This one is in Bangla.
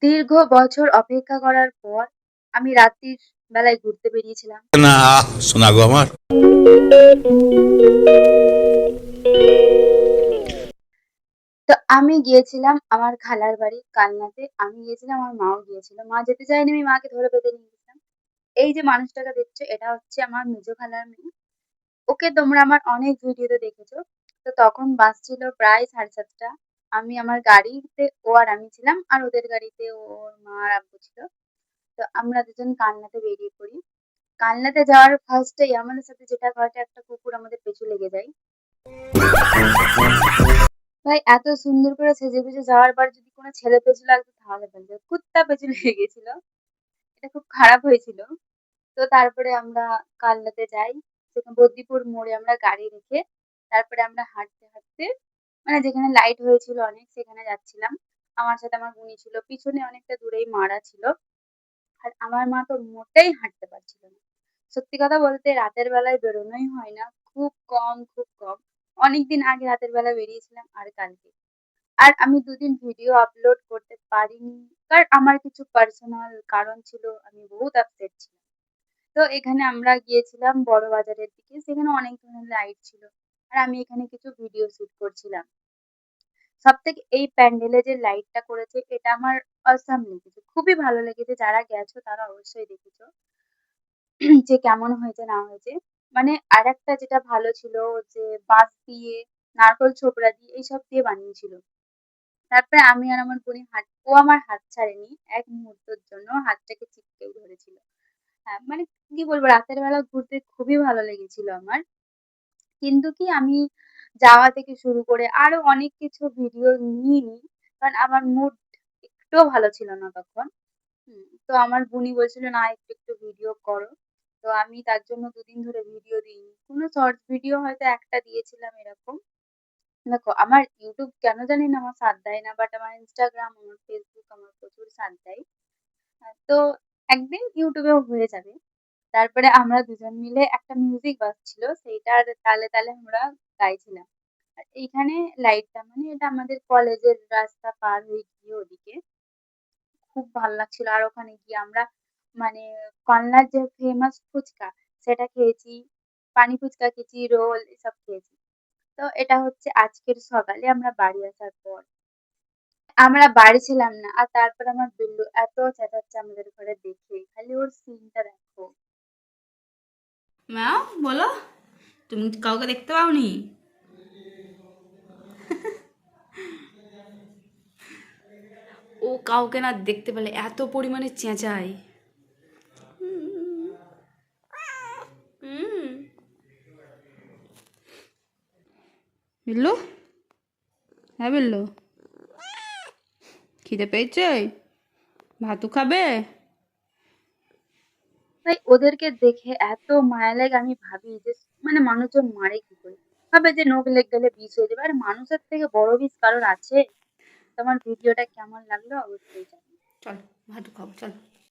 দীর্ঘ বছর অপেক্ষা করার পর আমি রাত্রির বেলায় ঘুরতে বেরিয়েছিলাম। না শোনা গো আমার। তো আমি গিয়েছিলাম আমার খালার বাড়ি কালনাতে। আমি গিয়েছিলাম, আমার মাও গিয়েছিল। মা যেতে চায়নি, আমি মাকে ধরে বেঁধে নিয়ে গেছিলাম। এই যে মানুষটাকে দেখছো, এটা হচ্ছে আমার মেজো খালার মেয়ে। ওকে তোমরা আমার অনেক ভিডিওতে দেখেছো। তো তখন বাজছিল প্রায় 7:30। আমি আমার গাড়িতে, ও আর আমি ছিলাম, আর ওদের গাড়িতে ওর মা আর আব্বু ছিল। তো আমরা দুজন কালনাতে বেরিয়ে পড়ি। কালনাতে যাওয়ার ফার্স্টেই আমাদের সাথে যেটা ঘটে, একটা কুকুর আমাদের পেছু লেগে যায়। ভাই এত সুন্দর করে সেজেগুজে যাওয়ার পর যদি কোনো ছেলে পেছু লাগতো তাহলে বলতো, কুত্তা পেছু লেগে গেছিল। এটা খুব খারাপ হয়েছিল। তো তারপরে আমরা কালনাতে যাই। সেখানে বদ্যিপুর মোড়ে আমরা গাড়ি রেখে তারপরে আমরা হাঁটতে হাঁটতে, মানে যেখানে লাইট হয়েছিল অনেক, সেখানে যাচ্ছিলাম। আমার সাথে আমার বোনই ছিল, পিছনে অনেকটা দূরেই মারা ছিল। আর আমার মা তো মোটেই হাঁটতে পারছিল না। সত্যি কথা বলতে রাতের বেলায় বেরোনোই হয় না, খুব কম খুব কম। অনেকদিন আগে রাতের বেলা বেরিয়েছিলাম, আর কালকে। আর আমি ২ দিন ভিডিও আপলোড করতে পারিনি। কারণ আমার কিছু পার্সোনাল কারণ ছিল, আমি বহুত আপসেট ছিলাম। তো এখানে আমরা গিয়েছিলাম বড় বাজারের দিকে, সেখানে অনেক ধরনের লাইট ছিল। আর আমি এখানে কিছু ভিডিও শুট করছিলাম। সবথেকে এই প্যান্ডেলে যে লাইটটা করেছে, এটা আমার অসাম লেগেছে, খুবই ভালো লেগেছে। যারা গেছো তারা অবশ্যই দেখেছো যে কেমন হয়েছে না হয়েছে। মানে আরেকটা যেটা ভালো ছিল, যে বাঁশ দিয়ে, নারকোল ছোবড়া দিয়ে, এইসব দিয়ে বানিয়েছিল। তারপরে আমি আর আমার বোনই ও আমার হাত ছাড়েনি এক মুহূর্তের জন্য, হাতটাকে চিপকেই ধরেছিল। হ্যাঁ, মানে কি বলবো, রাতের বেলা ঘুরতে খুবই ভালো লেগেছিল আমার। কিন্তু কি আমি যাওয়া থেকে শুরু করে আরো অনেক কিছু ভিডিও নিইনি, কারণ আমার মুড একটুও ভালো ছিল না তখন। তো আমার বোনই বলছিল, না একটু একটু ভিডিও করো। তো আমি তার জন্য ২ দিন ধরে ভিডিও দিইনি, কোনো শর্টস ভিডিও হয়তো একটা দিয়েছিলাম এরকম। দেখো আমার ইউটিউব কেন জানি না আমার সাথ দেয় না, বাট আমার ইনস্টাগ্রাম, আমার ফেসবুক আমার প্রচুর সাথ দেয়। তো একদিন ইউটিউবেও হয়ে যাবে। তারপরে আমরা দুজন মিলে, একটা মিউজিক বাজছিল, সেইটার তালে তালে আমরা গাইছিলাম। আর এইখানে লাইটটা, মানে এটা আমাদের কলেজের রাস্তা পার হয়ে গিয়ে ওদিকে খুব ভাল লাগছিল। আর ওখানে গিয়ে আমরা, মানে কালনার যে ফেমাস ফুচকা, সেটা খেয়েছি, পানি ফুচকা খেয়েছি, রোল এসব খেয়েছি। তো এটা হচ্ছে আজকের সকালে আমরা বাড়ি আসার পর। আমরা বাড়ি ছিলাম না, আর তারপর আমার বিল্লু এত চেঁচাচ্ছে আমাদের ঘরে দেখে, খালি ওর সিনটা দেখো। মা, বলো, তুমি কাউকে দেখতে পাওনি? ও কাউকে না দেখতে পেলে এত পরিমাণে চেঁচায়। হুম। বিল্লু, হ্যাঁ বিল্লু, খিদে পেয়েছে? ভাতু খাবে? তাই ওদেরকে দেখে এত মায়া লাগে, আমি ভাবি যে মানে মানুষজন মারে কি করে। ভাবে যে নখ লেগ গেলে বিষ হয়ে যাবে, আর মানুষের থেকে বড় বিষ কারোর আছে? তোমার ভিডিওটা কেমন লাগলো অবশ্যই জানাবে। চল, ভাতু খাবো, চল।